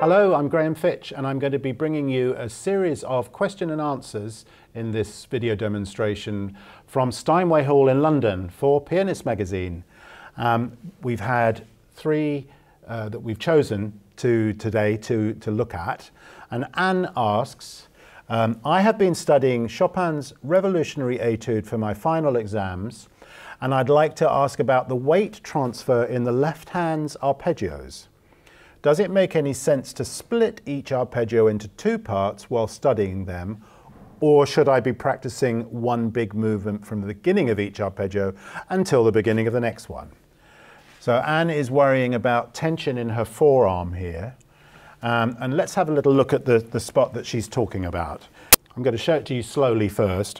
Hello, I'm Graham Fitch and I'm going to be bringing you a series of question and answers in this video demonstration from Steinway Hall in London for Pianist magazine. We've had three that we've chosen today to look at, and Anne asks, I have been studying Chopin's revolutionary Etude for my final exams, and I'd like to ask about the weight transfer in the left hand's arpeggios. Does it make any sense to split each arpeggio into two parts while studying them, or should I be practicing one big movement from the beginning of each arpeggio until the beginning of the next one? So Anne is worrying about tension in her forearm here, and let's have a little look at the spot that she's talking about. I'm going to show it to you slowly first.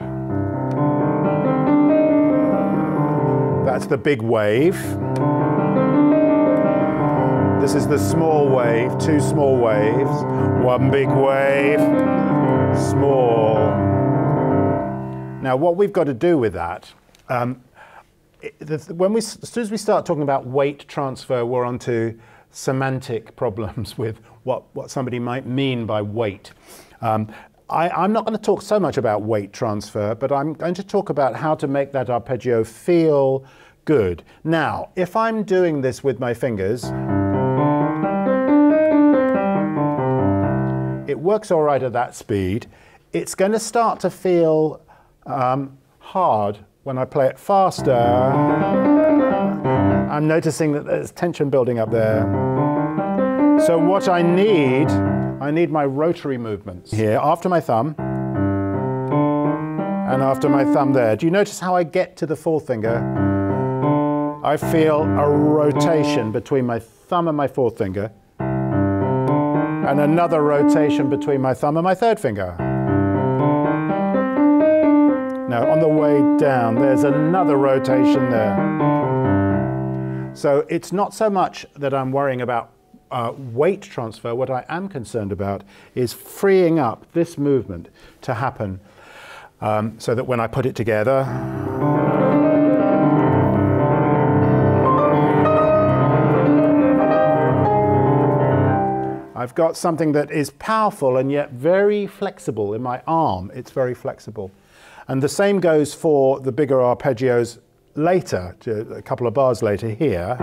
That's the big wave. This is the small wave, two small waves, one big wave, small. Now what we've got to do with that, as soon as we start talking about weight transfer, we're onto semantic problems with what somebody might mean by weight. I'm not going to talk so much about weight transfer, but I'm going to talk about how to make that arpeggio feel good. Now, if I'm doing this with my fingers, it works all right at that speed. It's going to start to feel hard when I play it faster. I'm noticing that there's tension building up there. So what I need my rotary movements here, after my thumb, and after my thumb there. Do you notice how I get to the fourth finger? I feel a rotation between my thumb and my fourth finger, and another rotation between my thumb and my third finger. Now on the way down, there's another rotation there. So it's not so much that I'm worrying about weight transfer. What I am concerned about is freeing up this movement to happen so that when I put it together, I've got something that is powerful and yet very flexible in my arm. It's very flexible. And the same goes for the bigger arpeggios later, a couple of bars later here.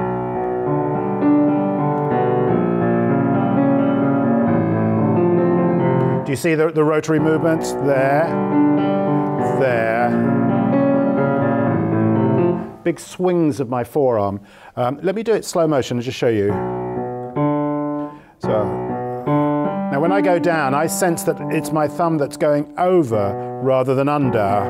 Do you see the rotary movements? There, there. Big swings of my forearm. Let me do it slow motion and just show you. So, now when I go down, I sense that it's my thumb that's going over rather than under.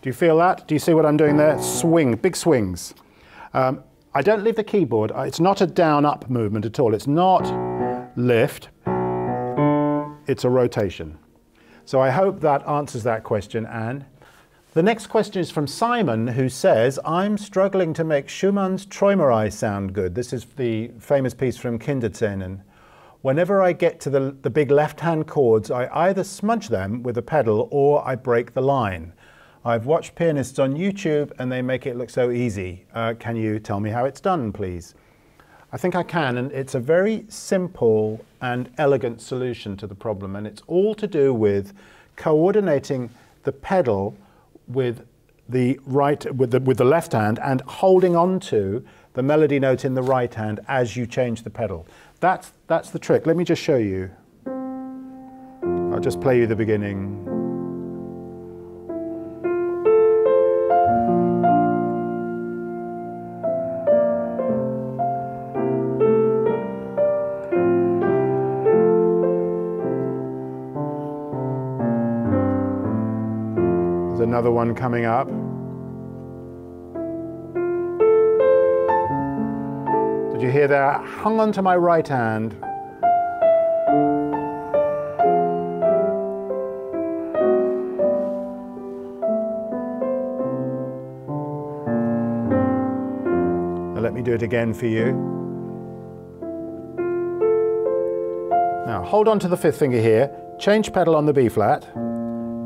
Do you feel that? Do you see what I'm doing there? Swing, big swings. I don't leave the keyboard. It's not a down-up movement at all. It's not lift. It's a rotation. So I hope that answers that question, Anne. The next question is from Simon, who says, I'm struggling to make Schumanns Trumerei sound good. This is the famous piece from Kinderzähnen. Whenever I get to the big left-hand chords, I either smudge them with a pedal or I break the line. I've watched pianists on YouTube and they make it look so easy. Can you tell me how it's done, please? I think I can, and it's a very simple and elegant solution to the problem, and it's all to do with coordinating the pedal with the left hand and holding on to the melody note in the right hand as you change the pedal. That's the trick. Let me just show you. I'll just play you the beginning. There's another one coming up. Did you hear that? I hung on to my right hand. Now let me do it again for you. Now hold on to the fifth finger here, change pedal on the B flat,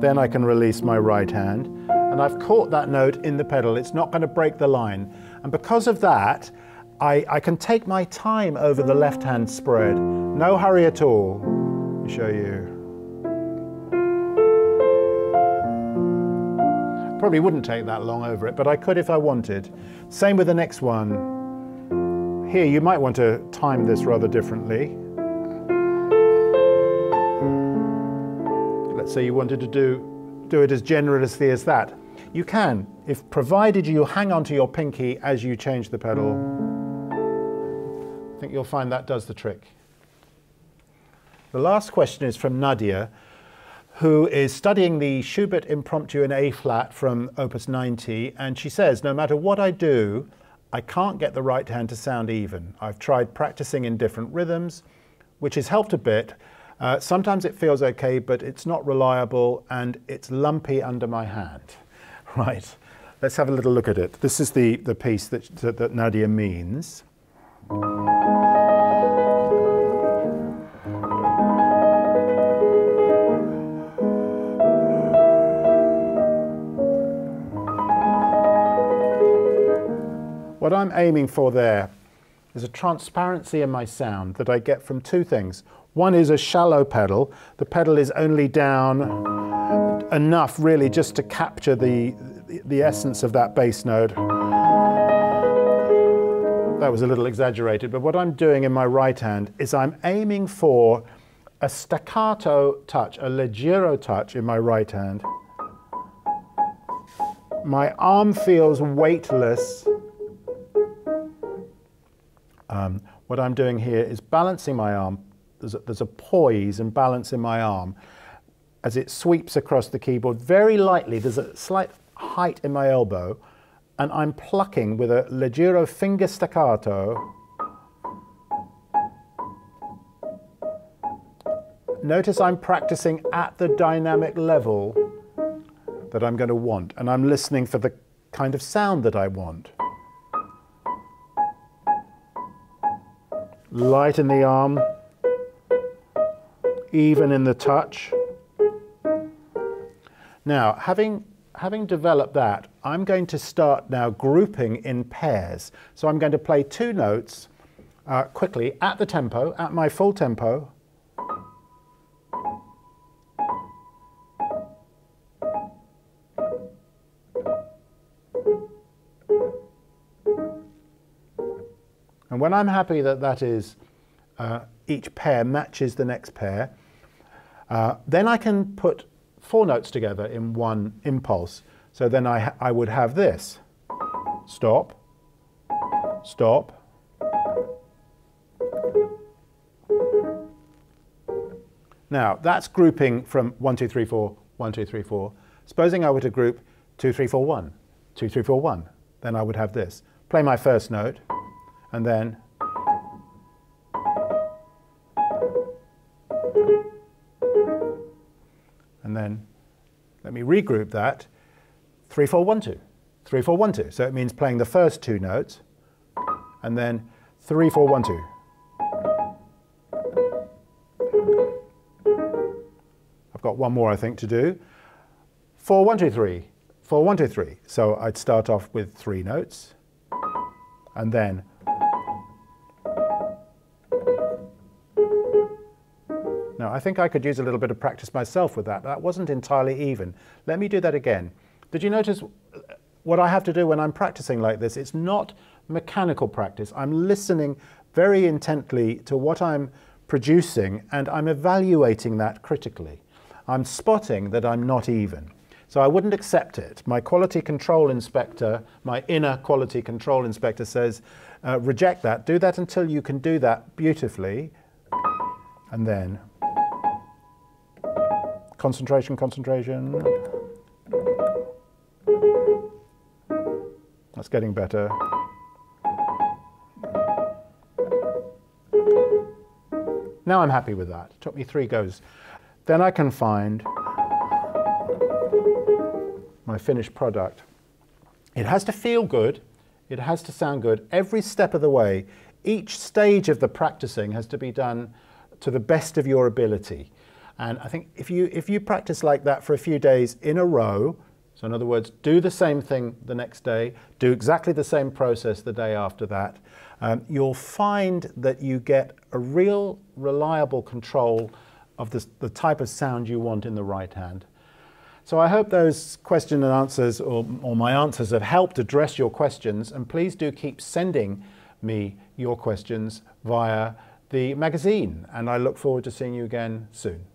then I can release my right hand, and I've caught that note in the pedal. It's not going to break the line. And because of that, I can take my time over the left-hand spread. No hurry at all. Let me show you. Probably wouldn't take that long over it, but I could if I wanted. Same with the next one. Here, you might want to time this rather differently. Let's say you wanted to do it as generously as that. You can, if provided you hang on to your pinky as you change the pedal. I think you'll find that does the trick. The last question is from Nadia, who is studying the Schubert Impromptu in A flat from Opus 90, and she says, no matter what I do, I can't get the right hand to sound even. I've tried practicing in different rhythms, which has helped a bit. Sometimes it feels okay, but it's not reliable and it's lumpy under my hand. Right, let's have a little look at it. This is the piece that Nadia means. What I'm aiming for there is a transparency in my sound that I get from two things. One is a shallow pedal. The pedal is only down enough really just to capture the essence of that bass note. That was a little exaggerated, but what I'm doing in my right hand is I'm aiming for a staccato touch, a leggero touch in my right hand. My arm feels weightless. What I'm doing here is balancing my arm. There's a poise and balance in my arm as it sweeps across the keyboard very lightly. There's a slight height in my elbow, and I'm plucking with a leggero finger staccato. Notice I'm practicing at the dynamic level that I'm going to want, and I'm listening for the kind of sound that I want. Light in the arm, even in the touch. Now, having developed that, I'm going to start now grouping in pairs. So I'm going to play two notes quickly at the tempo, at my full tempo. And when I'm happy that that is, each pair matches the next pair, then I can put four notes together in one impulse. So then I would have this. Stop, stop. Now, that's grouping from 1, 2, 3, 4, 1, 2, 3, 4. Supposing I were to group 2, 3, 4, 1, 2, 3, 4, 1, then I would have this. Play my first note, and then let me regroup that. 3, 4, 1, 2, 3, 4, 1, 2. So it means playing the first two notes, and then 3, 4, 1, 2. I've got one more, I think, to do. 4, 1, 2, 3, 4, 1, 2, 3. So I'd start off with 3 notes, and then now, I think I could use a little bit of practice myself with that. That wasn't entirely even. Let me do that again. Did you notice what I have to do when I'm practicing like this? It's not mechanical practice. I'm listening very intently to what I'm producing, and I'm evaluating that critically. I'm spotting that I'm not even. So I wouldn't accept it. My quality control inspector, my inner quality control inspector says, reject that. Do that until you can do that beautifully, and then concentration, concentration. That's getting better. Now I'm happy with that. It took me 3 goes. Then I can find my finished product. It has to feel good. It has to sound good every step of the way. Each stage of the practicing has to be done to the best of your ability. And I think if you practice like that for a few days in a row, So in other words, do the same thing the next day, do exactly the same process the day after that. You'll find that you get a real reliable control of the type of sound you want in the right hand. So I hope those question and answers, or my answers, have helped address your questions, and please do keep sending me your questions via the magazine, and I look forward to seeing you again soon.